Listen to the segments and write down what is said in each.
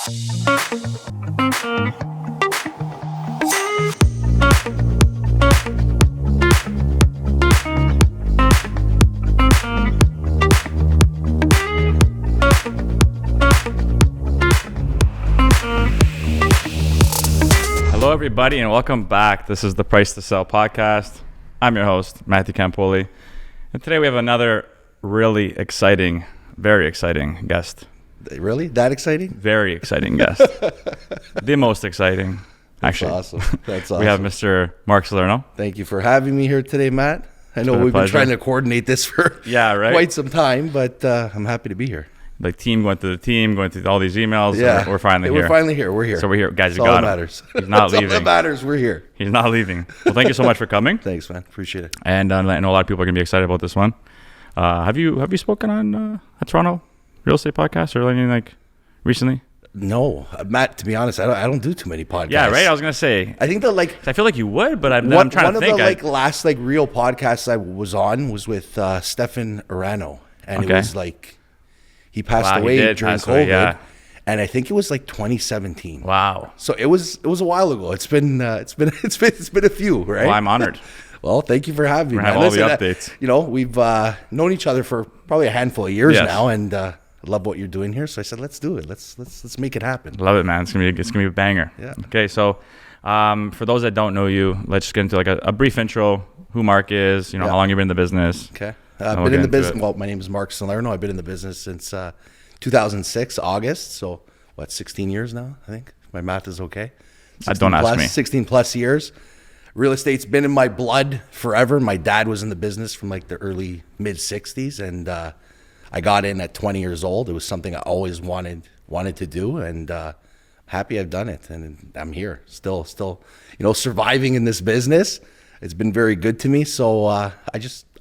Hello, everybody, and welcome back. This is the Price to Sell podcast. I'm your host, Matthew Campoli, and today we have another really exciting, very exciting guest. Really? That exciting? Very exciting guest. The most exciting, actually. That's awesome. That's awesome. We have Mr. Marc Salerno. Thank you for having me here today, Matt. I know we've been trying to coordinate this for quite some time, but I'm happy to be here. Like team going through all these emails. Yeah, we're finally here. We're here. So we're here. Guys, That's you got him. matters. He's not leaving. All that matters. We're here. He's not leaving. Well, thank you so much for coming. Thanks, man. Appreciate it. And I know a lot of people are going to be excited about this one. Have you spoken on a Toronto real estate podcast or anything like recently? No, Matt, to be honest, I don't do too many podcasts. Yeah, right? I was going to say. I think I feel like you would, but I'm trying to think. One of the last real podcasts I was on was with Stefan Arano. And it was he passed away during COVID, and I think it was 2017. Wow! So it was a while ago. It's been a few, right? Well, I'm honored. Well, thank you for having me. Have all the updates. We've known each other for probably a handful of years now, and I love what you're doing here. So I said, let's do it. Let's make it happen. Love it, man. It's gonna be a banger. Yeah. Okay, so for those that don't know you, let's just get into a brief intro. Who Marc is? How long you've been in the business? Okay. I've been in the business. Well, my name is Marc Salerno. I've been in the business since 2006, August. So, 16 years now, I think? If my math is okay. Don't ask me. 16 plus years. Real estate's been in my blood forever. My dad was in the business from the early, mid-60s. And I got in at 20 years old. It was something I always wanted to do. And happy I've done it. And I'm here still, surviving in this business. It's been very good to me. So I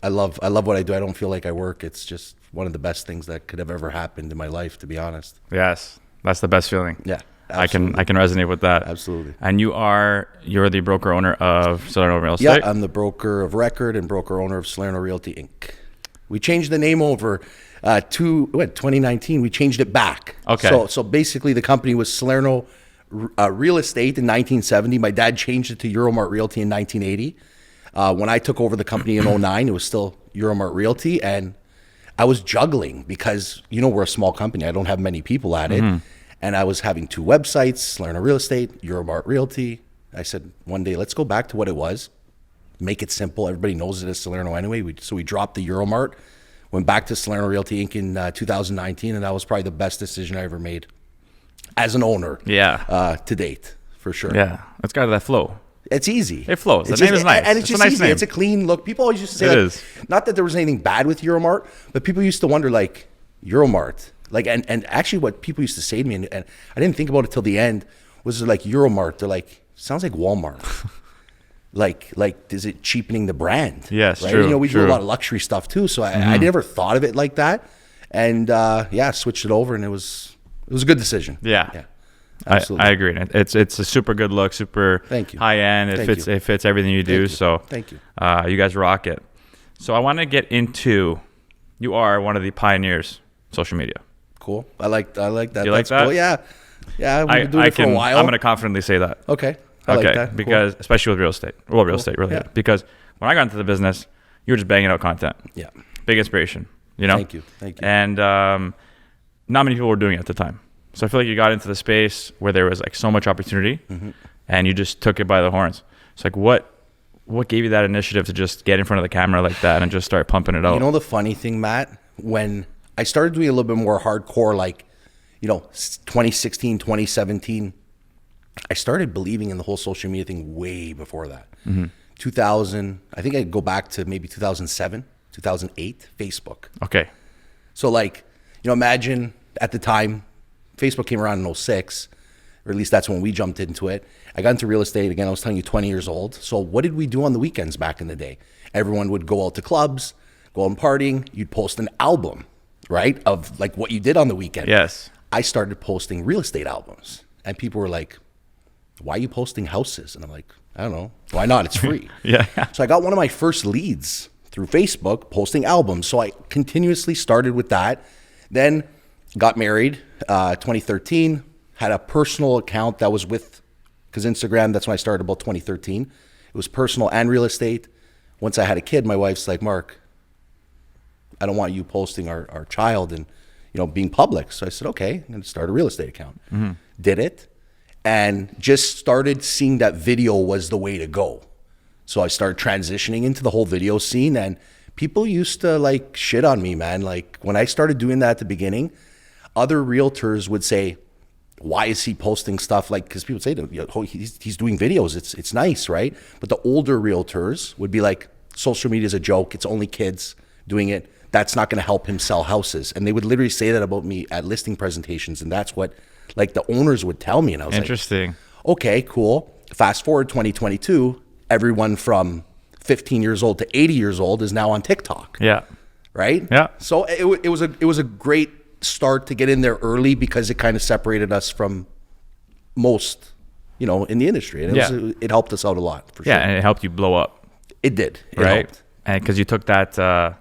love what I do. I don't feel like I work. It's just one of the best things that could have ever happened in my life, to be honest. Yes, that's the best feeling. Yeah, absolutely. I can resonate with that. Absolutely. And you're the broker owner of Salerno Real Estate? Yeah, I'm the broker of record and broker owner of Salerno Realty Inc. We changed the name over to 2019. We changed it back. Okay. So basically the company was Salerno Real Estate in 1970. My dad changed it to Euromart Realty in 1980. When I took over the company in 2009, it was still Euromart Realty, and I was juggling because, we're a small company. I don't have many people at it. And I was having two websites, Salerno Real Estate, Euromart Realty. I said, one day, let's go back to what it was. Make it simple. Everybody knows it as Salerno anyway. So we dropped the Euromart, went back to Salerno Realty Inc. in 2019, and that was probably the best decision I ever made as an owner to date, for sure. Yeah, it's got that flow. It's easy. It flows. The name is nice. And it's just easy. It's a clean look. People always used to say, it is. Not that there was anything bad with Euromart, but people used to wonder, Euromart. And actually what people used to say to me, and I didn't think about it till the end, was Euromart. They're sounds like Walmart. Is it cheapening the brand? Yes, right? true. We do a lot of luxury stuff too, so I never thought of it like that. And switched it over, and it was a good decision. Yeah. Absolutely. I agree. It's a super good look, super high end. It fits everything you do. So thank you. You guys rock it. So I want to get into, you are one of the pioneers of social media. Cool. I like that. You like that? Cool. Yeah. We've been doing it for a while. I'm going to confidently say that. Okay. I like that. Because especially with real estate. Well, real estate really. Yeah. Because when I got into the business, you were just banging out content. Yeah. Big inspiration. Thank you. And not many people were doing it at the time. So I feel like you got into the space where there was so much opportunity, and you just took it by the horns. It's what gave you that initiative to just get in front of the camera like that and just start pumping it out? The funny thing, Matt, when I started doing a little bit more hardcore, 2016, 2017, I started believing in the whole social media thing way before that. 2000, I think I'd go back to maybe 2007, 2008, Facebook. Okay. So imagine at the time, Facebook came around in 2006, or at least that's when we jumped into it. I got into real estate, again, I was telling you, 20 years old. So what did we do on the weekends back in the day? Everyone would go out to clubs, go out partying. You'd post an album, right, of what you did on the weekend. Yes. I started posting real estate albums. And people were like, why are you posting houses? And I'm like, I don't know. Why not? It's free. Yeah. So I got one of my first leads through Facebook posting albums. So I continuously started with that. Then got married 2013, had a personal account that was with, because Instagram, that's when I started about 2013. It was personal and real estate. Once I had a kid, my wife's like, Mark, I don't want you posting our child and, being public. So I said, okay, I'm going to start a real estate account. Did it and just started seeing that video was the way to go. So I started transitioning into the whole video scene, and people used to like shit on me, man. Like when I started doing that at the beginning, other realtors would say, why is he posting stuff? Like, because people say, he's doing videos. It's nice, right? But the older realtors would be like, social media is a joke. It's only kids doing it. That's not going to help him sell houses. And they would literally say that about me at listing presentations. And that's what like the owners would tell me. And I was interesting. Like, okay, cool. Fast forward 2022, everyone from 15 years old to 80 years old is now on TikTok. Yeah. Right? Yeah. So it was a great start to get in there early because it kind of separated us from most, in the industry. And it helped us out a lot, for sure. Yeah, and it helped you blow up. It did. It right? helped. And because you took that...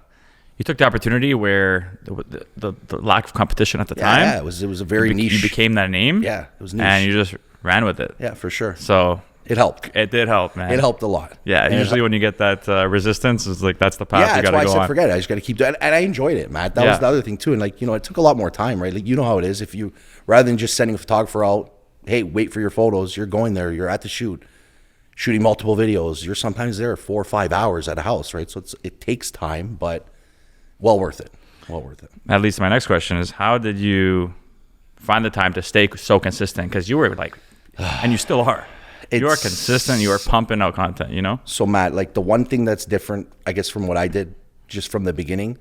You took the opportunity where the lack of competition at the time. Yeah, it was a very niche. You became that name. Yeah, it was niche. And you just ran with it. Yeah, for sure. So it helped. It did help, man. It helped a lot. Yeah, and usually when you get that resistance, it's like that's the path you got to go on. Yeah, that's why I said forget it. I just got to keep doing it. And I enjoyed it, Matt. That was the other thing too. And like, it took a lot more time, right? Like, how it is. If you, rather than just sending a photographer out, hey, wait for your photos, you're going there, you're at the shoot, shooting multiple videos. You're sometimes there 4 or 5 hours at a house, right? So it takes time, but well worth it. Well worth it. At least my next question is, how did you find the time to stay so consistent? Because you were like, and you still are. You are consistent. You are pumping out content, So Matt, like the one thing that's different, I guess, from what I did just from the beginning,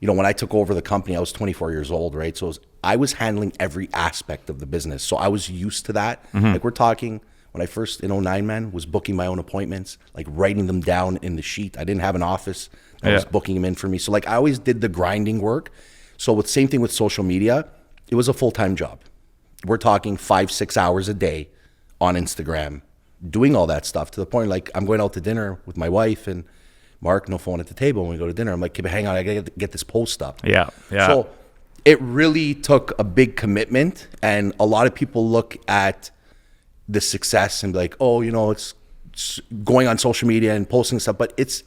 when I took over the company, I was 24 years old, right? So I was handling every aspect of the business. So I was used to that. Like we're talking, when I first in 09, man, was booking my own appointments, like writing them down in the sheet. I didn't have an office. I was booking them in for me. So like I always did the grinding work. So same thing with social media, it was a full-time job. We're talking 5-6 hours a day on Instagram, doing all that stuff to the point like I'm going out to dinner with my wife and Mark, no phone at the table when we go to dinner. I'm like, hang on, I gotta get this post up. Yeah. So it really took a big commitment, and a lot of people look at the success and be like, oh, it's going on social media and posting stuff, but it's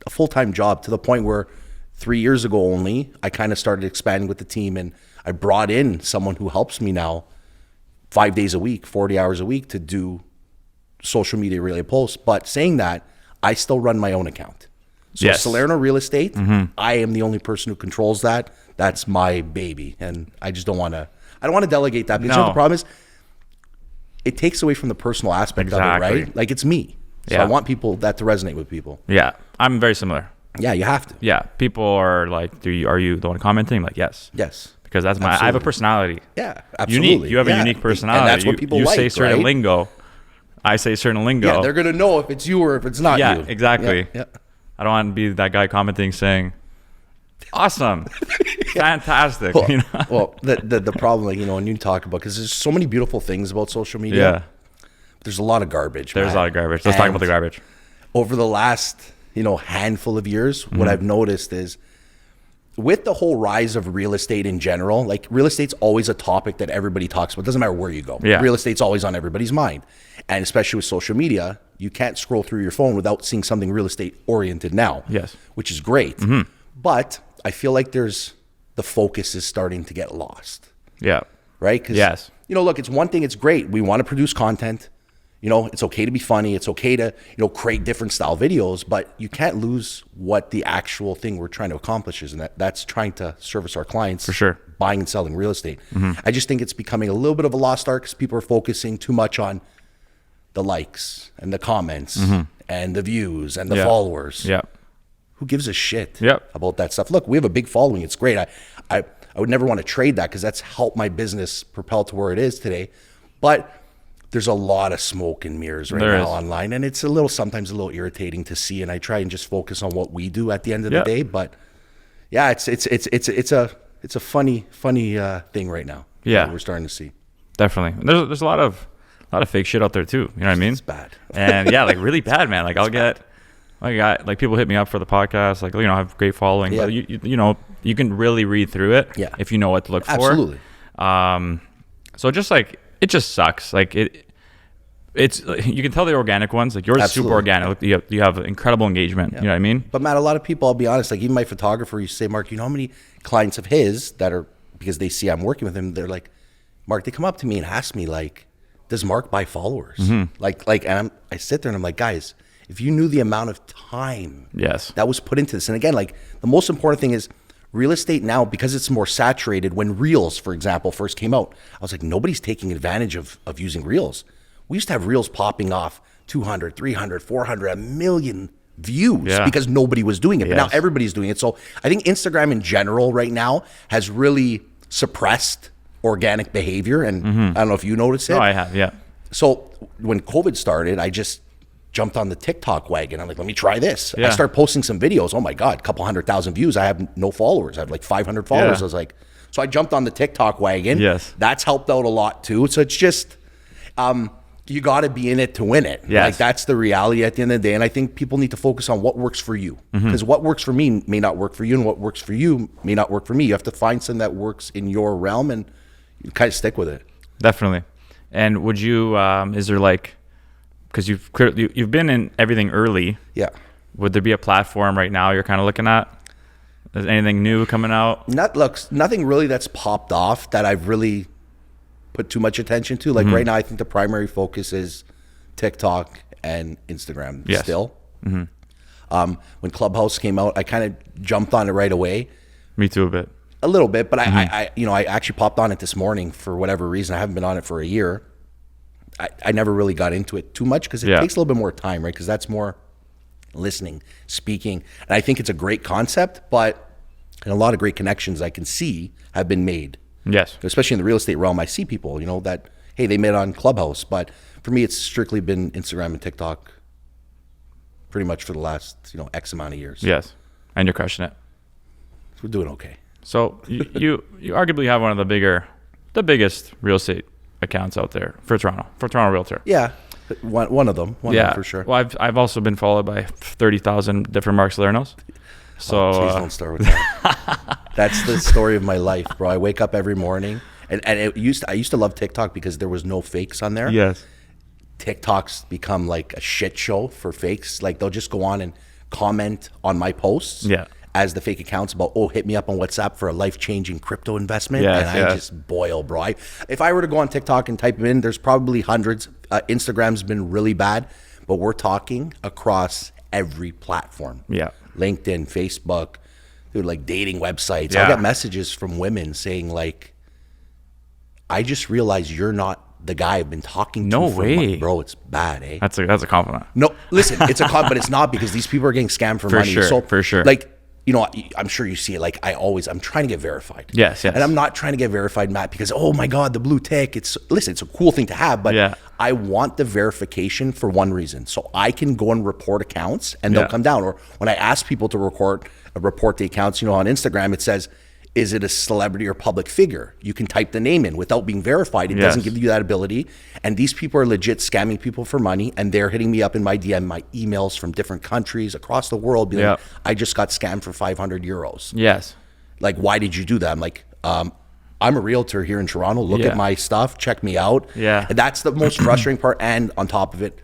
a full-time job to the point where 3 years ago only, I kind of started expanding with the team, and I brought in someone who helps me now 5 days a week, 40 hours a week to do social media related posts. But saying that, I still run my own account. So Salerno Real Estate, I am the only person who controls that. That's my baby. And I just don't want to delegate that, because the problem is it takes away from the personal aspect of it, right? Like it's me. So I want that to resonate with people. Yeah. I'm very similar. Yeah, you have to. Yeah. People are like, are you the one commenting? I'm like, yes. Yes. Because that's I have a personality. Yeah, absolutely. Unique. You have a unique personality. And that's what people like, You say certain right? lingo. I say certain lingo. Yeah, they're going to know if it's you or if it's not you. Yeah, exactly. Yeah. I don't want to be that guy commenting saying, awesome, fantastic. Well, the problem, like, when you talk about, because there's so many beautiful things about social media. Yeah. There's a lot of garbage. There's a lot of garbage. Let's talk about the garbage. Over the last, handful of years, what I've noticed is with the whole rise of real estate in general, like real estate's always a topic that everybody talks about. It doesn't matter where you go. Yeah. Real estate's always on everybody's mind. And especially with social media, you can't scroll through your phone without seeing something real estate oriented now. Yes. Which is great. But I feel like the focus is starting to get lost. Yeah. Right? Because, look, it's one thing, it's great. We want to produce content. It's okay to be funny. It's okay to, create different style videos, but you can't lose what the actual thing we're trying to accomplish is. And that's trying to service our clients. For sure. Buying and selling real estate. I just think it's becoming a little bit of a lost art because people are focusing too much on the likes and the comments and the views and the followers. Yeah. Who gives a shit Yep. about that stuff? Look, we have a big following. It's great. I would never want to trade that because that's helped my business propel to where it is today. But there's a lot of smoke and mirrors now online, and it's sometimes a little irritating to see. And I try and just focus on what we do at the end of the day. But yeah, it's a funny thing right now. Yeah, that we're starting to see. Definitely. There's a lot of fake shit out there too. You know what I mean? It's bad. And yeah, like really bad, man. Like I got like people hit me up for the podcast. Like, I have great following. Yeah. But you can really read through it. Yeah. If you know what to look for. Absolutely. So just like it just sucks. Like it's you can tell the organic ones, like yours is super organic. Like you have incredible engagement. You know what I mean? But Matt, a lot of people, I'll be honest, like even my photographer used to say, Mark, you know how many clients of his that are, because they see I'm working with him, they're like, Mark, they come up to me and ask me like, does Mark buy followers? And I sit there and I'm like, guys, if you knew the amount of time that was put into this. And again, like the most important thing is real estate now, because it's more saturated. When Reels, for example, first came out, I was like, nobody's taking advantage of using Reels. We used to have Reels popping off 200, 300, 400, a million views because nobody was doing it. But now everybody's doing it. So I think Instagram in general right now has really suppressed organic behavior. And I don't know if you noticed it. No, I have, yeah. So when COVID started, I just jumped on the TikTok wagon. I'm like, let me try this. I started posting some videos. Oh my God, a couple 100,000 views. I have no followers. I have like 500 followers. I was like, so I jumped on the TikTok wagon. That's helped out a lot too. So it's just, you got to be in it to win it. Like that's the reality at the end of the day. And I think people need to focus on what works for you, because what works for me may not work for you, and what works for you may not work for me. You have to find something that works in your realm and you kind of stick with it. Definitely. And would you, is there like, because you've been in everything early. Yeah. Would there be a platform right now you're kind of looking at? Is anything new coming out? Nothing really that's popped off that I've really put too much attention to. Like right now, I think the primary focus is TikTok and Instagram still. When Clubhouse came out, I kind of jumped on it right away. Me too, a little bit, but I actually popped on it this morning for whatever reason. I haven't been on it for a year. I never really got into it too much because it takes a little bit more time, right? Because that's more listening, speaking. And I think it's a great concept, but and a lot of great connections I can see have been made. Yes. Especially in the real estate realm, I see people, that, hey, they met on Clubhouse. But for me, it's strictly been Instagram and TikTok pretty much for the last, X amount of years. Yes. And you're crushing it. We're doing okay. So you arguably have one of the biggest real estate accounts out there for Toronto Realtor. Yeah. One of them. One of them for sure. Well, I've also been followed by 30,000 different Marc Salernos. So please don't start with that. That's the story of my life, bro. I wake up every morning, and I used to love TikTok because there was no fakes on there. Yes. TikTok's become like a shit show for fakes. Like they'll just go on and comment on my posts as the fake accounts about, oh, hit me up on WhatsApp for a life-changing crypto investment. I just boil, bro. If I were to go on TikTok and type them in, there's probably hundreds. Instagram's been really bad, but we're talking across every platform. Yeah. LinkedIn, Facebook, dude, like dating websites. I got messages from women saying like, I just realized you're not the guy I've been talking to. No way. Bro, it's bad, eh? That's a compliment. No, listen, it's a compliment, but it's not, because these people are getting scammed for money. For sure. Like, I'm sure you see it. Like I'm trying to get verified. Yes. And I'm not trying to get verified, Matt, because, oh my God, the blue tick. It's a cool thing to have, but I want the verification for one reason. So I can go and report accounts and they'll come down. Or when I ask people to report the accounts, on Instagram, it says, is it a celebrity or public figure? You can type the name in without being verified. It doesn't give you that ability. And these people are legit scamming people for money, and they're hitting me up in my DM, my emails from different countries across the world, being like, I just got scammed for 500 euros. Yes. Like, why did you do that? I'm like, I'm a realtor here in Toronto. Look at my stuff. Check me out. Yeah. And that's the most frustrating part. And on top of it,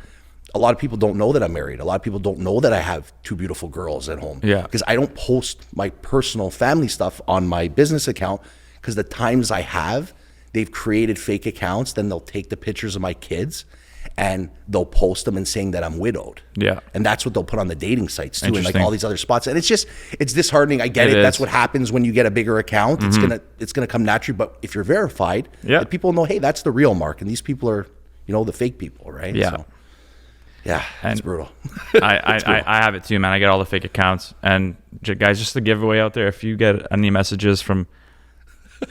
a lot of people don't know that I'm married. A lot of people don't know that I have 2 beautiful girls at home. Yeah. Because I don't post my personal family stuff on my business account, because the times I have, they've created fake accounts. Then they'll take the pictures of my kids and they'll post them and saying that I'm widowed. Yeah. And that's what they'll put on the dating sites too, and like all these other spots. And it's disheartening. I get it. That's what happens when you get a bigger account. Mm-hmm. It's gonna come naturally. But if you're verified, people know, hey, that's the real Marc, and these people are, the fake people, right? Yeah. So, yeah, it's brutal. I have it too, man. I get all the fake accounts. And guys, just the giveaway out there, if you get any messages from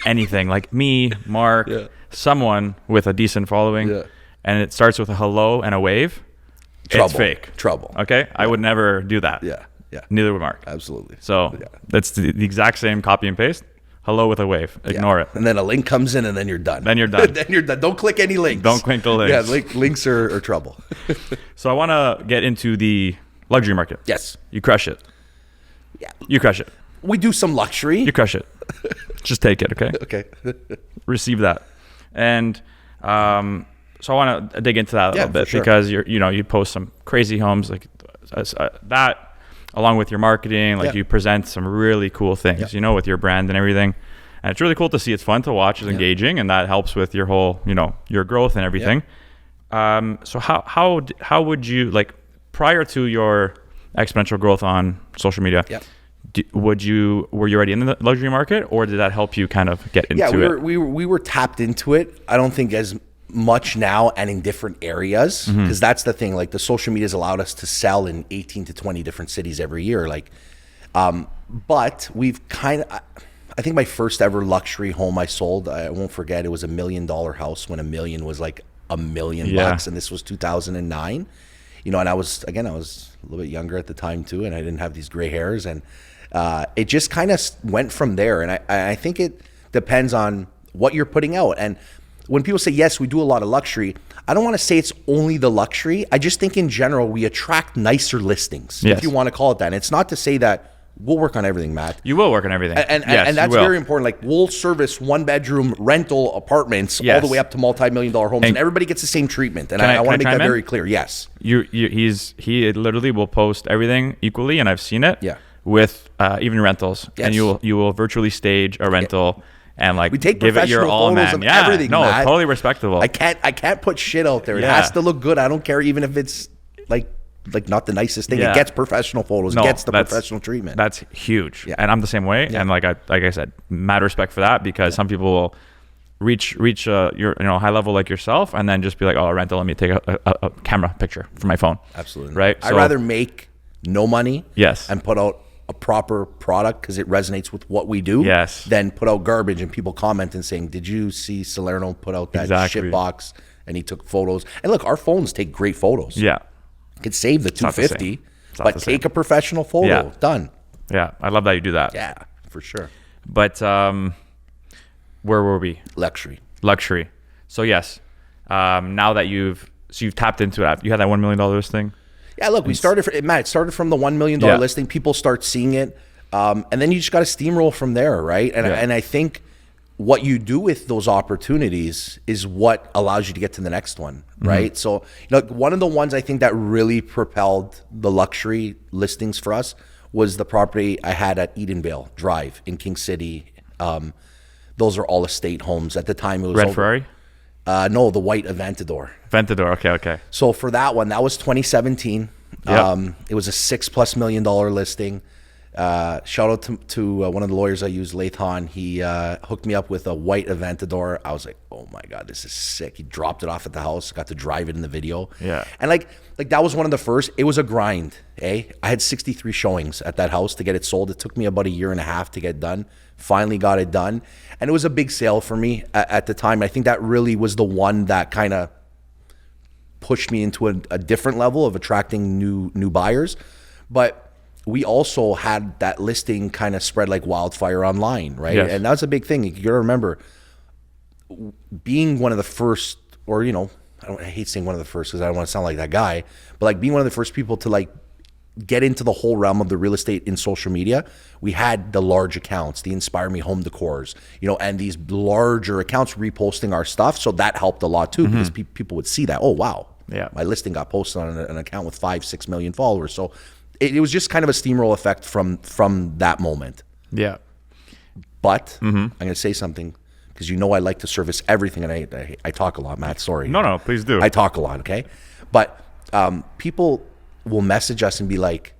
anything, like me, Marc, someone with a decent following, and it starts with a hello and a wave, it's fake. Trouble. Okay? I would never do that. Yeah. Neither would Marc. Absolutely. So that's the exact same copy and paste. Hello with a wave. Ignore it. And then a link comes in, and then you're done. Then you're done. Don't click any links. Don't click the links. Yeah, links are trouble. So I want to get into the luxury market. Yes. You crush it. Yeah. You crush it. We do some luxury. You crush it. Just take it, okay? Okay. Receive that. And So I want to dig into that a little bit because you post some crazy homes like that, along with your marketing. Like you present some really cool things, with your brand and everything. And it's really cool to see. It's fun to watch. It's engaging, and that helps with your whole, your growth and everything. So how would you, like, prior to your exponential growth on social media? Were you already in the luxury market, or did that help you kind of get into it? We were tapped into it. I don't think as much now, and in different areas, because that's the thing. Like, the social media has allowed us to sell in 18 to 20 different cities every year. Like, but we've kind of. I think my first ever luxury home I sold, I won't forget, it was $1 million house when $1 million was like $1 million bucks, and this was 2009. And I was a little bit younger at the time too, and I didn't have these gray hairs, and it just kind of went from there. And I think it depends on what you're putting out. And when people say, yes, we do a lot of luxury, I don't want to say it's only the luxury. I just think in general, we attract nicer listings, if you want to call it that. And it's not to say that we'll work on everything, Matt. You will work on everything. And that's very important. Like, we'll service 1-bedroom rental apartments all the way up to multi-million-dollar homes, and everybody gets the same treatment. And I want to make that very clear. Yes. He literally will post everything equally, and I've seen it. Yeah. With even rentals. Yes. And you will virtually stage a rental and like we take give it your all, man. Of everything, no, Matt. Totally respectable. I can't put shit out there. It has to look good. I don't care even if it's like not the nicest thing. It gets professional photos. It gets the professional treatment. That's huge. Yeah. And I'm the same way. Yeah. And like I said, mad respect for that, because some people will reach your high level like yourself, and then just be like, oh, a rental, let me take a camera picture from my phone. Absolutely. Right. I'd rather make no money and put out a proper product because it resonates with what we do, than put out garbage and people comment and saying, did you see Salerno put out that shit box and he took photos? And look, our phones take great photos. Yeah. Could save the $250, but take a professional photo. Yeah. Done. Yeah, I love that you do that. Yeah, for sure. But where were we? Luxury. So yes, now that you've tapped into it, you had that $1 million listing. Yeah, look, it started from the $1 million listing. People start seeing it, and then you just got to steamroll from there, right? And I think what you do with those opportunities is what allows you to get to the next one, right? So, one of the ones I think that really propelled the luxury listings for us was the property I had at Edenvale Drive in King City. Those are all estate homes. At the time, it was Red Ferrari? No, the white Aventador. Okay. So for that one, that was 2017. It was a $6+ million listing. Shout out to one of the lawyers I use, Lathan. He hooked me up with a white Aventador. I was like, oh my God, this is sick. He dropped it off at the house, got to drive it in the video. Yeah. And like that was one of the first. It was a grind, I had 63 showings at that house to get it sold. It took me about 1.5 years to get done. Finally got it done. And it was a big sale for me at the time. I think that really was the one that kind of pushed me into a different level of attracting new buyers. But we also had that listing kind of spread like wildfire online, right? Yes. And that's a big thing. You got to remember, being one of the first, or I hate saying one of the first because I don't want to sound like that guy, but like being one of the first people to like get into the whole realm of the real estate in social media. We had the large accounts, the Inspire Me Home Decors, and these larger accounts reposting our stuff. So that helped a lot too, because people would see that, oh wow, my listing got posted on an account with 5-6 million followers. So it was just kind of a steamroll effect from that moment. Yeah. But I'm going to say something, because I like to service everything, and I talk a lot, Matt. Sorry. No, please do. I talk a lot, okay? But people will message us and be like,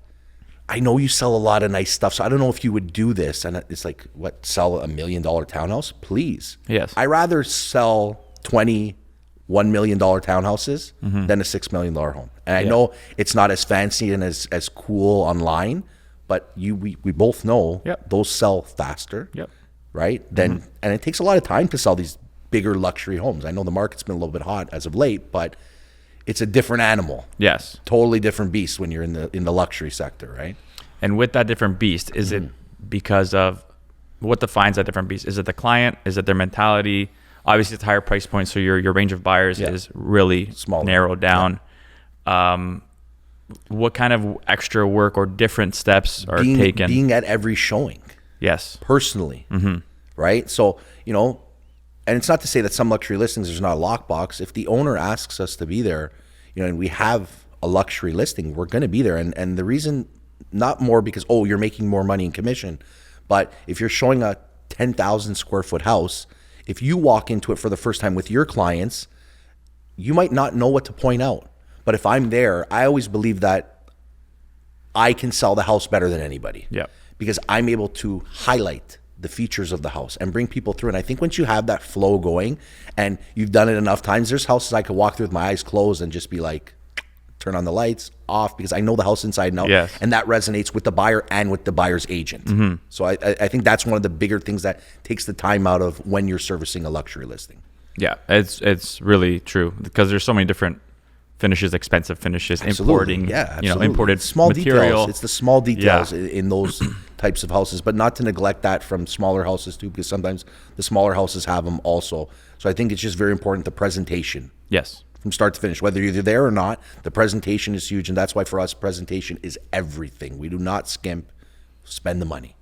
I know you sell a lot of nice stuff, so I don't know if you would do this. And it's like, what, sell $1 million townhouse? Please. Yes. I rather sell 20 $1 million townhouses than a $6 million home. And I know it's not as fancy and as cool online, but we both know those sell faster, right? And it takes a lot of time to sell these bigger luxury homes. I know the market's been a little bit hot as of late, but it's a different animal. Yes. Totally different beast when you're in the luxury sector, right? And with that different beast, is it because of what defines that different beast? Is it the client? Is it their mentality? Obviously, it's a higher price point, so your range of buyers is really smaller, narrowed down. What kind of extra work or different steps are taken? Being at every showing. Yes. Personally. Right? So, and it's not to say that some luxury listings there's not a lockbox. If the owner asks us to be there, and we have a luxury listing, we're going to be there. And the reason, not more because, oh, you're making more money in commission, but if you're showing a 10,000 square foot house, if you walk into it for the first time with your clients, you might not know what to point out. But if I'm there, I always believe that I can sell the house better than anybody. Yeah. Because I'm able to highlight the features of the house and bring people through. And I think once you have that flow going and you've done it enough times, there's houses I could walk through with my eyes closed and just be like, turn on the lights, off, because I know the house inside and out. Yes. And that resonates with the buyer and with the buyer's agent. Mm-hmm. So I think that's one of the bigger things that takes the time out of when you're servicing a luxury listing. Yeah, it's really true because there's so many different finishes, expensive finishes, Absolutely. importing, imported small material. Details. It's the small details in those types of houses, but not to neglect that from smaller houses too, because sometimes the smaller houses have them also. So I think it's just very important, the presentation. Yes. From start to finish, whether you're there or not, the presentation is huge. And that's why for us, presentation is everything. We do not skimp, spend the money.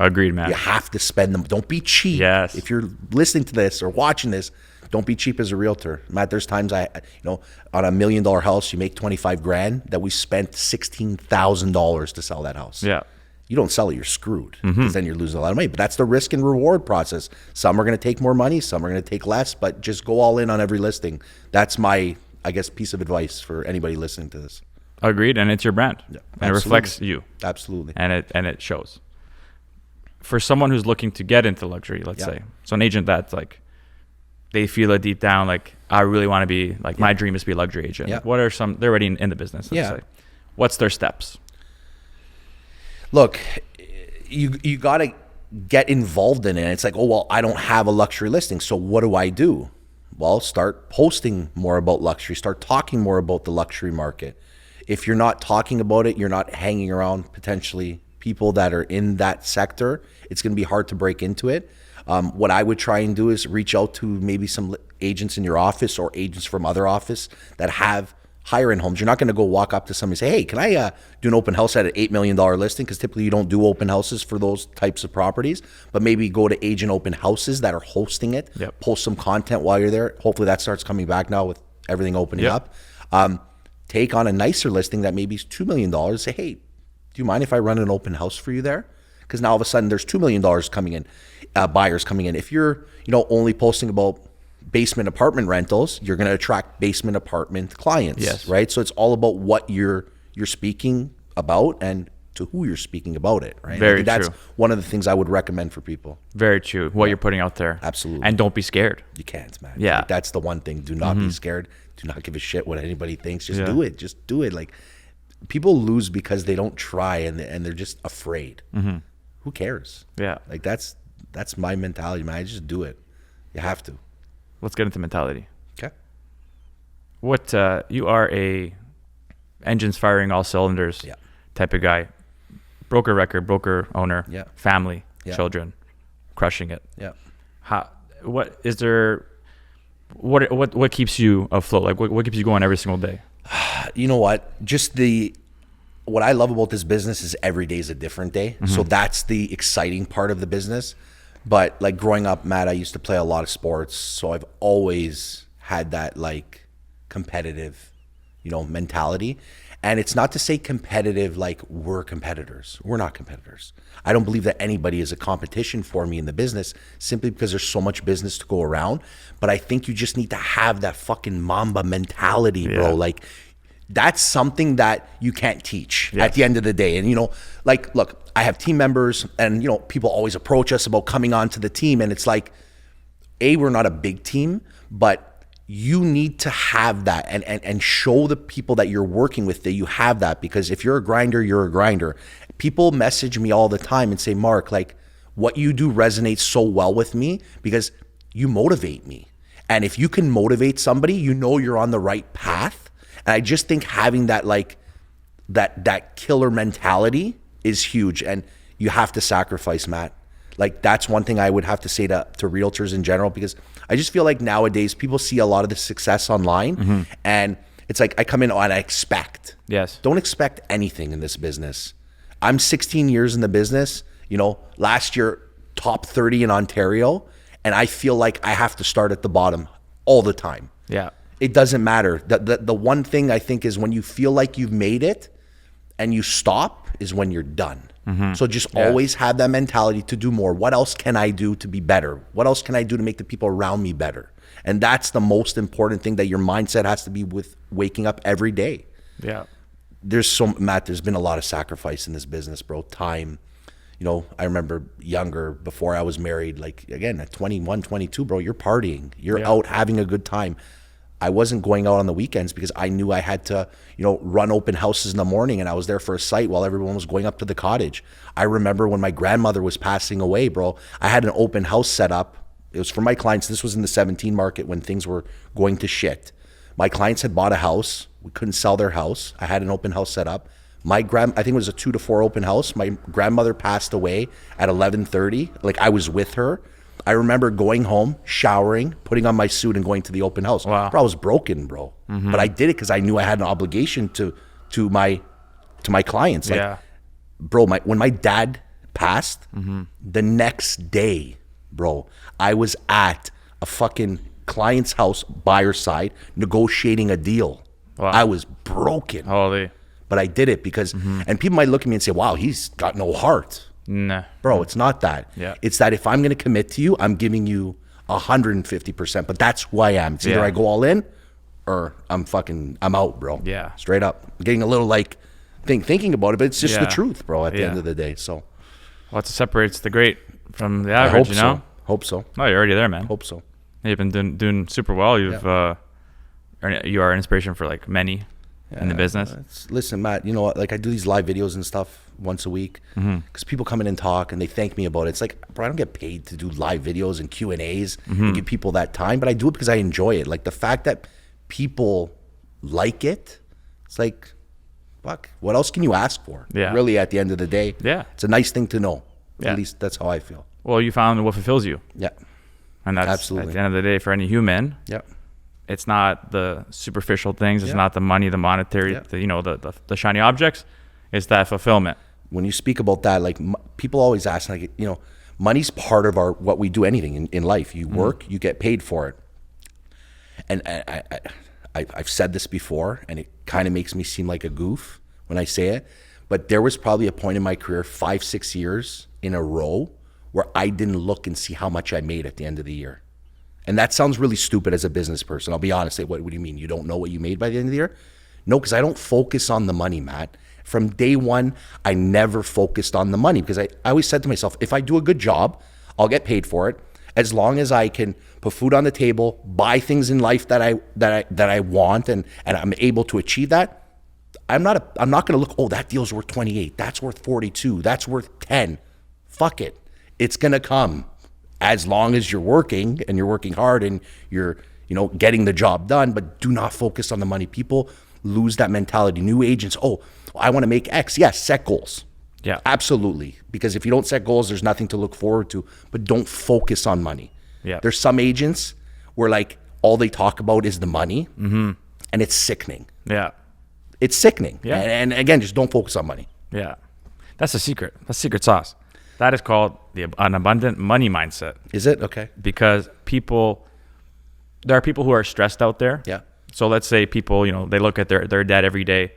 Agreed, man. You have to spend them. Don't be cheap. Yes. If you're listening to this or watching this, don't be cheap as a realtor. Matt, there's times on a $1 million house, you make 25 grand, that we spent $16,000 to sell that house. Yeah. You don't sell it, you're screwed, because then you're losing a lot of money. But that's the risk and reward process. Some are going to take more money, some are going to take less, but just go all in on every listing. That's my, I guess, piece of advice for anybody listening to this. Agreed, and it's your brand. Yeah, and it reflects you. Absolutely. And it shows. For someone who's looking to get into luxury, let's say, so an agent that's like, they feel it deep down, like, I really want to be, like, my dream is to be a luxury agent. Yeah. What are they're already in the business, let's say. What's their steps? Look, you got to get involved in it. It's like, oh, well, I don't have a luxury listing, so what do I do? Well, start posting more about luxury. Start talking more about the luxury market. If you're not talking about it, you're not hanging around potentially people that are in that sector, it's going to be hard to break into it. What I would try and do is reach out to maybe some agents in your office or agents from other office that have higher end homes. You're not going to go walk up to somebody and say, hey, can I do an open house at an $8 million listing? Because typically you don't do open houses for those types of properties, but maybe go to agent open houses that are hosting it, post some content while you're there. Hopefully that starts coming back now with everything opening up. Take on a nicer listing that maybe is $2 million. Say, hey, do you mind if I run an open house for you there? Because now all of a sudden there's $2 million coming in, buyers coming in. If you're only posting about basement apartment rentals, you're going to attract basement apartment clients, right? So it's all about what you're speaking about and to who you're speaking about it, right? Very true. That's one of the things I would recommend for people. Very true. What you're putting out there. Absolutely. And don't be scared. You can't, man. Yeah. Like, that's the one thing. Do not be scared. Do not give a shit what anybody thinks. Just do it. Just do it. Like, people lose because they don't try and they're just afraid. Who cares? Yeah. Like, that's my mentality, man. I just do it. You have to. Let's get into mentality. Okay. What you are a engines firing all cylinders type of guy. Broker record, broker owner, family, children, crushing it. Yeah. What is there? What keeps you afloat? Like what keeps you going every single day? You know what? What I love about this business is every day is a different day. So that's the exciting part of the business. But like growing up, Matt, I used to play a lot of sports. So I've always had that like competitive, mentality. And it's not to say competitive like we're competitors. We're not competitors. I don't believe that anybody is a competition for me in the business simply because there's so much business to go around. But I think you just need to have that fucking Mamba mentality, bro. Like, that's something that you can't teach at the end of the day. And, look, I have team members and, people always approach us about coming onto the team. And it's like, we're not a big team, but you need to have that and show the people that you're working with that you have that. Because if you're a grinder, you're a grinder. People message me all the time and say, Marc, like, what you do resonates so well with me because you motivate me. And if you can motivate somebody, you're on the right path. And I just think having that like that killer mentality is huge, and you have to sacrifice, Matt. Like, that's one thing I would have to say to realtors in general, because I just feel like nowadays people see a lot of the success online, and it's like I come in and I expect. Yes. Don't expect anything in this business. I'm 16 years in the business. Last year top 30 in Ontario, And I feel like I have to start at the bottom all the time. Yeah. It doesn't matter. The one thing I think is when you feel like you've made it and you stop is when you're done. So just always have that mentality to do more. What else can I do to be better? What else can I do to make the people around me better? And that's the most important thing, that your mindset has to be with waking up every day. Yeah. Matt, there's been a lot of sacrifice in this business, bro. Time. You know, I remember younger, before I was married, like, again, at 21, 22, bro, you're partying. You're out having a good time. I wasn't going out on the weekends because I knew I had to, you know, run open houses in the morning, and I was there for a site while everyone was going up to the cottage. I remember when my grandmother was passing away, bro, I had an open house set up. It was for my clients. This was in the 17 market when things were going to shit. My clients had bought a house. We couldn't sell their house. I had an open house set up. I think it was a 2 to 4 open house. My grandmother passed away at 11:30. Like, I was with her. I remember going home, showering, putting on my suit, and going to the open house. Wow. Bro, I was broken, bro. But I did it because I knew I had an obligation to my clients. Like, bro, when my dad passed, the next day, bro, I was at a fucking client's house, buyer's side, negotiating a deal. Wow. I was broken. Holy. But I did it because, and people might look at me and say, wow, he's got no heart. Nah. Bro, it's not that. Yeah. It's that if I'm going to commit to you, I'm giving you 150%. But that's who I am. It's either I go all in or I'm out, bro. Yeah. Straight up. I'm getting a little like thinking about it, but it's just the truth, bro, at the end of the day. So, well, what separates the great from the average, you know? Hope so. No, you're already there, man. Hope so. You've been doing super well. You are an inspiration for like many in the business. Listen, Matt, you know what? Like, I do these live videos and stuff once a week because people come in and talk and they thank me about it. It's like, bro, I don't get paid to do live videos and Q&As and give people that time, but I do it because I enjoy it. Like, the fact that people like it, it's like, fuck, what else can you ask for? Yeah. Really, at the end of the day. Yeah. It's a nice thing to know. Yeah. At least that's how I feel. Well, you found what fulfills you. Yeah. And that's Absolutely. at the end of the day for any human. Yeah. It's not the superficial things. It's not the money, the monetary, the shiny objects. It's that fulfillment. When you speak about that, like, people always ask, like, you know, money's part of what we do, anything in life. You work, you get paid for it. And I've said this before, and it kind of makes me seem like a goof when I say it, but there was probably a point in my career, 5-6 years in a row, where I didn't look and see how much I made at the end of the year. And that sounds really stupid as a business person. I'll be honest. What do you mean? You don't know what you made by the end of the year? No, because I don't focus on the money, Matt. From day one, I never focused on the money because I always said to myself, if I do a good job, I'll get paid for it. As long as I can put food on the table, buy things in life that I want, and I'm able to achieve that, I'm not going to look, oh, that deal's worth 28, that's worth 42, that's worth 10. Fuck it. It's going to come. As long as you're working and you're working hard and you're, you know, getting the job done, but do not focus on the money. People lose that mentality. New agents, oh, I want to make X. Yes, set goals. Yeah. Absolutely. Because if you don't set goals, there's nothing to look forward to, but don't focus on money. Yeah. There's some agents where, like, all they talk about is the money, and it's sickening. Yeah. It's sickening. Yeah. And again, just don't focus on money. Yeah. That's the secret. That's secret sauce. That is called an abundant money mindset. Is it? Okay. Because there are people who are stressed out there. Yeah. So let's say people, you know, they look at their debt every day.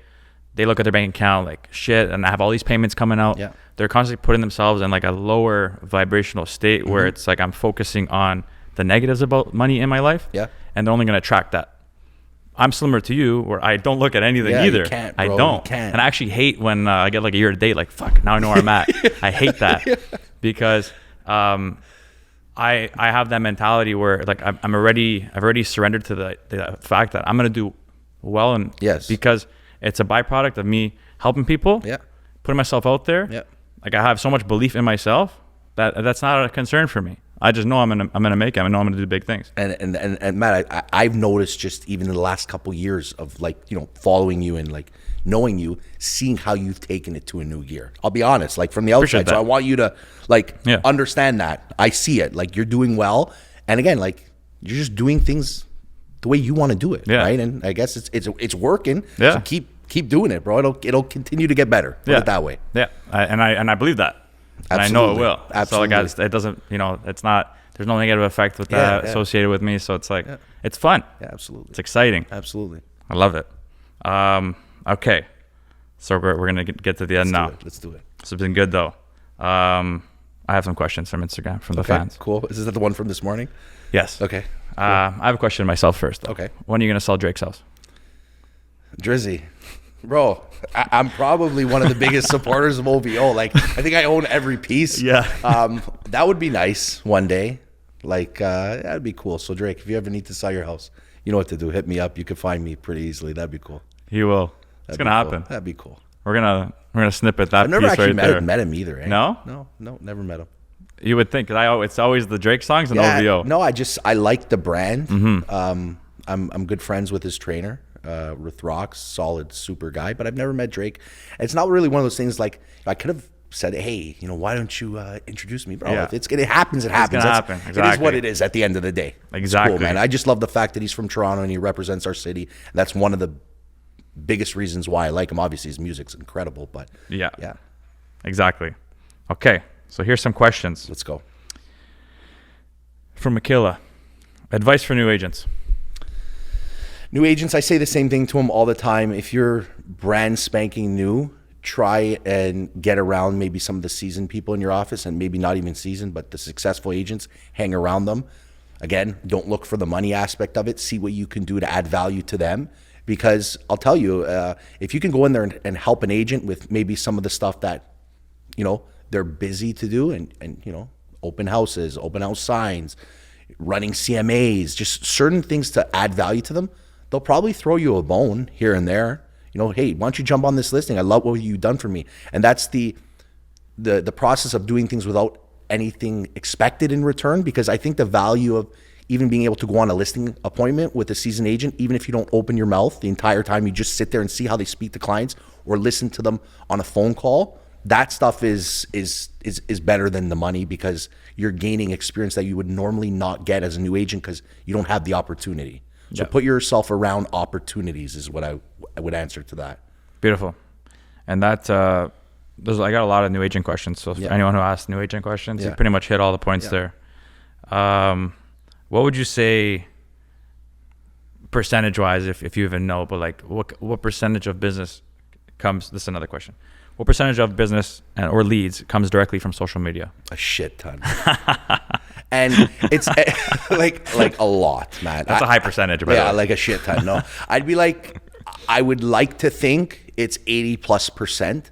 They look at their bank account like, shit, and I have all these payments coming out. Yeah. They're constantly putting themselves in like a lower vibrational state where it's like I'm focusing on the negatives about money in my life. Yeah. And they're only going to attract that. I'm similar to you where I don't look at anything either. You can't, bro. I don't. You can't. And I actually hate when I get like a year to date, like, fuck, now I know where I'm at. I hate that because I have that mentality where like I've already surrendered to the fact that I'm going to do well. And because it's a byproduct of me helping people, putting myself out there. Yeah. Like I have so much belief in myself that's not a concern for me. I just know I'm gonna make it. I know I'm gonna do big things. And Matt, I've noticed just even in the last couple of years of, like, you know, following you and like knowing you, seeing how you've taken it to a new gear. I'll be honest, like from the outside. So I want you to understand that. I see it. Like, you're doing well, and again, like, you're just doing things the way you want to do it, right? And I guess it's working. Yeah. So keep doing it, bro. It'll continue to get better. Put it that way. Yeah. I believe that. And Absolutely. I know it will. Absolutely. So like, it doesn't, you know, it's not, There's no negative effect with that associated with me. So it's like, it's fun. Yeah, absolutely. It's exciting. Absolutely. I love it. Okay. So we're going to get to the end now. Let's do it. This has been good, though. I have some questions from Instagram, from the fans. Cool. Is this the one from this morning? Yes. Okay. Cool. I have a question myself first, though. Okay. When are you going to sell Drake's house? Drizzy. Bro, I'm probably one of the biggest supporters of OVO. Like, I think I own every piece. Yeah. That would be nice one day. Like, that'd be cool. So, Drake, if you ever need to sell your house, you know what to do. Hit me up. You can find me pretty easily. That'd be cool. He will. It's going to happen. That'd be cool. We're gonna snippet that. I've never piece actually right met him either. Eh? No, never met him. You would think that it's always the Drake songs and OVO. No, I like the brand. Mm-hmm. I'm good friends with his trainer, with Rocks, solid, super guy. But I've never met Drake. It's not really one of those things like I could have said, hey, why don't you introduce me, bro? If it happens, it happens. Exactly. It is what it is at the end of the day. Exactly. It's cool, man. I just love the fact that he's from Toronto and he represents our city. That's one of the biggest reasons why I like him. Obviously, his music's incredible, but yeah, exactly. Okay, so here's some questions. Let's go. From Michaela, advice for new agents. New agents, I say the same thing to them all the time. If you're brand spanking new, try and get around maybe some of the seasoned people in your office, and maybe not even seasoned, but the successful agents, hang around them. Again, don't look for the money aspect of it. See what you can do to add value to them. Because I'll tell you, if you can go in there and help an agent with maybe some of the stuff that, they're busy to do, and open houses, open house signs, running CMAs, just certain things to add value to them, they'll probably throw you a bone here and there. Hey, why don't you jump on this listing? I love what you've done for me. And that's the process of doing things without anything expected in return, because I think the value of even being able to go on a listing appointment with a seasoned agent, even if you don't open your mouth the entire time, you just sit there and see how they speak to clients or listen to them on a phone call. That stuff is better than the money, because you're gaining experience that you would normally not get as a new agent because you don't have the opportunity. So put yourself around opportunities is what I would answer to that. Beautiful. And that I got a lot of new agent questions. So for anyone who asked new agent questions, you pretty much hit all the points there. What would you say percentage-wise, if you even know, but like what percentage of business comes, this is another question. What percentage of business or leads comes directly from social media? A shit ton. And it's like a lot, man. That's a high percentage. Yeah, like a shit ton. No, I would like to think it's 80+%.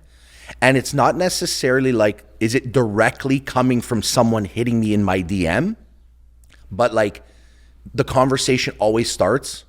And it's not necessarily like, is it directly coming from someone hitting me in my DM? But like the conversation always starts,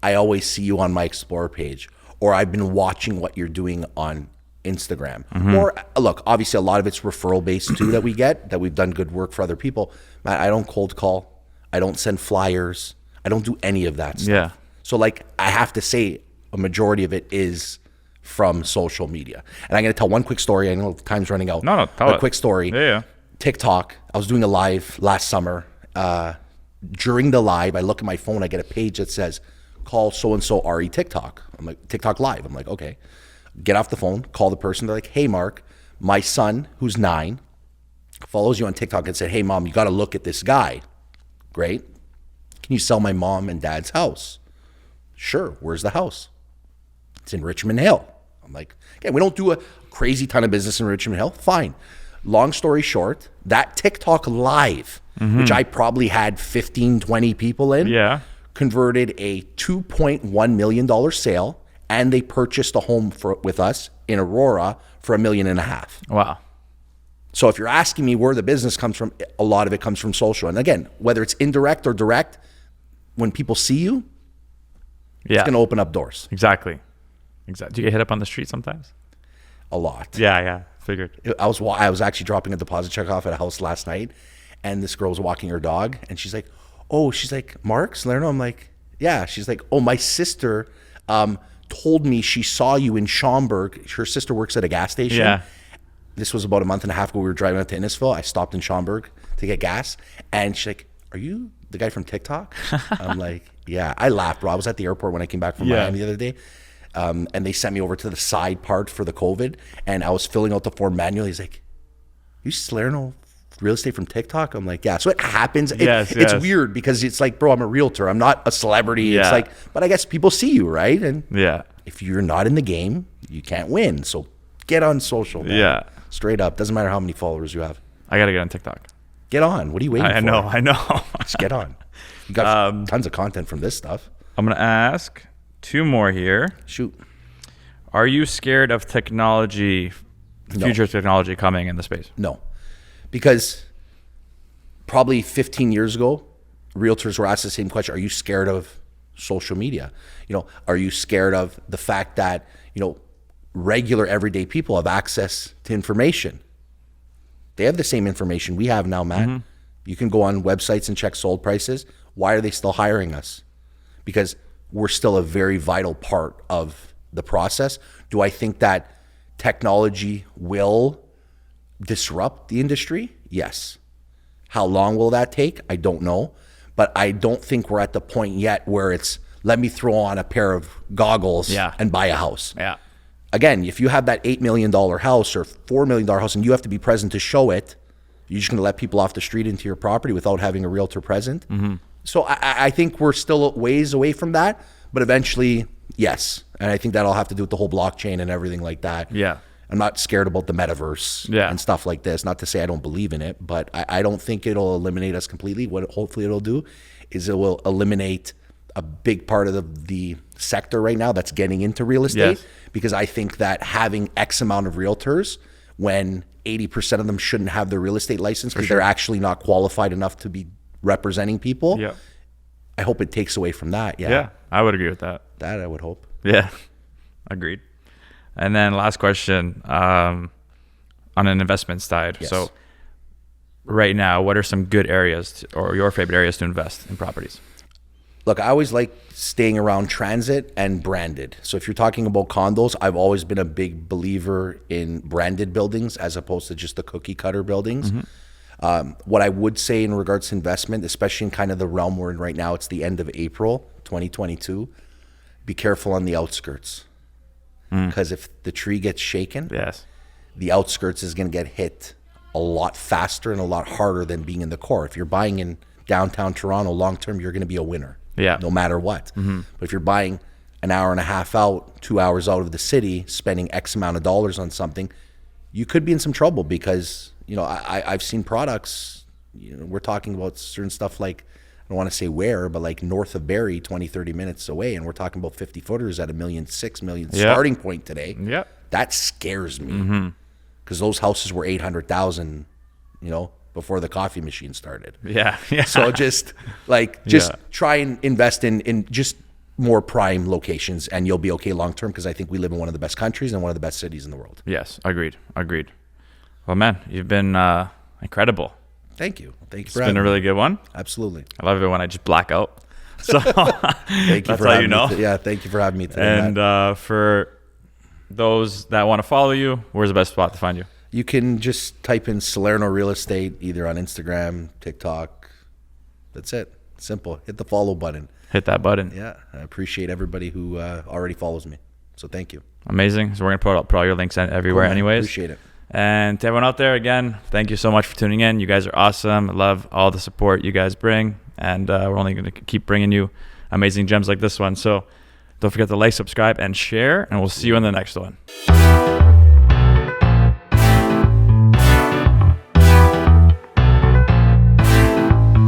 I always see you on my Explore page, or I've been watching what you're doing on Instagram. Mm-hmm. Or look, obviously a lot of it's referral based too that we get, that we've done good work for other people. Man, I don't cold call. I don't send flyers. I don't do any of that stuff. Yeah. So like I have to say a majority of it is from social media. And I'm going to tell one quick story. I know time's running out. No, tell it. A quick story. Yeah. TikTok. I was doing a live last summer. During the live, I look at my phone, I get a page that says, call so-and-so RE TikTok. I'm like, TikTok live. I'm like, okay. Get off the phone, call the person. They're like, hey, Mark, my son, who's 9, follows you on TikTok and said, hey, Mom, you got to look at this guy. Great. Can you sell my mom and dad's house? Sure. Where's the house? It's in Richmond Hill. I'm like, okay, we don't do a crazy ton of business in Richmond Hill. Fine. Long story short, that TikTok live, which I probably had 15, 20 people in, converted a $2.1 million sale, and they purchased a home with us in Aurora for $1.5 million. Wow. So if you're asking me where the business comes from, a lot of it comes from social. And again, whether it's indirect or direct, when people see you, it's going to open up doors. Exactly. Do you get hit up on the street sometimes? A lot. Yeah. Figured. I was actually dropping a deposit check off at a house last night, and this girl was walking her dog, and she's like, Marc, Salerno? I'm like, yeah. She's like, oh, my sister told me she saw you in Schaumburg. Her sister works at a gas station. Yeah. This was about a month and a half ago. We were driving out to Innisfil. I stopped in Schaumburg to get gas, and she's like, are you the guy from TikTok? I'm like, yeah. I laughed, bro. I was at the airport when I came back from Miami the other day. And they sent me over to the side part for the COVID, and I was filling out the form manually. He's like, you Salerno real estate from TikTok? I'm like, yeah. So it happens. Yes, It's yes. weird because it's like, bro, I'm a realtor. I'm not a celebrity. Yeah. It's like, but I guess people see you, right? And Yeah. if you're not in the game, you can't win. So get on social, man. Yeah. Straight up. Doesn't matter how many followers you have. I got to get on TikTok. Get on. What are you waiting for? I know. Just get on. You got tons of content from this stuff. I'm going to ask 2 more here. Shoot. Are you scared of technology, No. future technology coming in the space? No. Because probably 15 years ago, realtors were asked the same question. Are you scared of social media? Are you scared of the fact that, regular everyday people have access to information? They have the same information we have now, Matt. Mm-hmm. You can go on websites and check sold prices. Why are they still hiring us? Because we're still a very vital part of the process. Do I think that technology will disrupt the industry? Yes. How long will that take? I don't know. But I don't think we're at the point yet where it's, let me throw on a pair of goggles and buy a house. Yeah. Again, if you have that $8 million house or $4 million house and you have to be present to show it, you're just going to let people off the street into your property without having a realtor present. Mm-hmm. So I think we're still a ways away from that, but eventually, yes. And I think that'll have to do with the whole blockchain and everything like that. Yeah. I'm not scared about the metaverse and stuff like this. Not to say I don't believe in it, but I don't think it'll eliminate us completely. What hopefully it'll do is it will eliminate a big part of the sector right now that's getting into real estate. Yes. Because I think that having X amount of realtors when 80% of them shouldn't have their real estate license because they're actually not qualified enough to be representing people. Yeah. I hope it takes away from that. Yeah. I would agree with that. That I would hope. Yeah. Agreed. And then last question, on an investment side. Yes. So right now, what are some good areas or your favorite areas to invest in properties? Look, I always like staying around transit and branded. So if you're talking about condos, I've always been a big believer in branded buildings as opposed to just the cookie cutter buildings. Mm-hmm. What I would say in regards to investment, especially in kind of the realm we're in right now, it's the end of April 2022. Be careful on the outskirts. Because if the tree gets shaken, Yes. the outskirts is going to get hit a lot faster and a lot harder than being in the core. If you're buying in downtown Toronto long term, you're going to be a winner. Yeah. No matter what. But if you're buying an hour and a half out, 2 hours out of the city, spending X amount of dollars on something, you could be in some trouble because, I've seen products, we're talking about certain stuff like, I don't want to say where, but like north of Barrie, 20, 30 minutes away. And we're talking about 50 footers at $1.6 million starting point today. Yep. That scares me because those houses were 800,000, before the coffee machine started. Yeah. So just try and invest in just more prime locations and you'll be okay long term because I think we live in one of the best countries and one of the best cities in the world. Yes. Agreed. Well, man, you've been incredible. Thank you. Thank you It's for been having a me. really good one. Absolutely. I love it when I just black out. So Thank you that's for how having you know. me. Yeah, thank you for having me today. And Matt. for those that want to follow you, where's the best spot to find you? You can just type in Salerno Real Estate either on Instagram, TikTok. That's it. Simple. Hit the follow button. Hit that button. Yeah, I appreciate everybody who already follows me. So thank you. Amazing. So we're gonna put all your links everywhere, Cool, man. anyways. Appreciate it. And to everyone out there, again, thank you so much for tuning in. You guys are awesome. I love all the support you guys bring, and we're only going to keep bringing you amazing gems like this one. So don't forget to like, subscribe, and share, and we'll see you in the next one.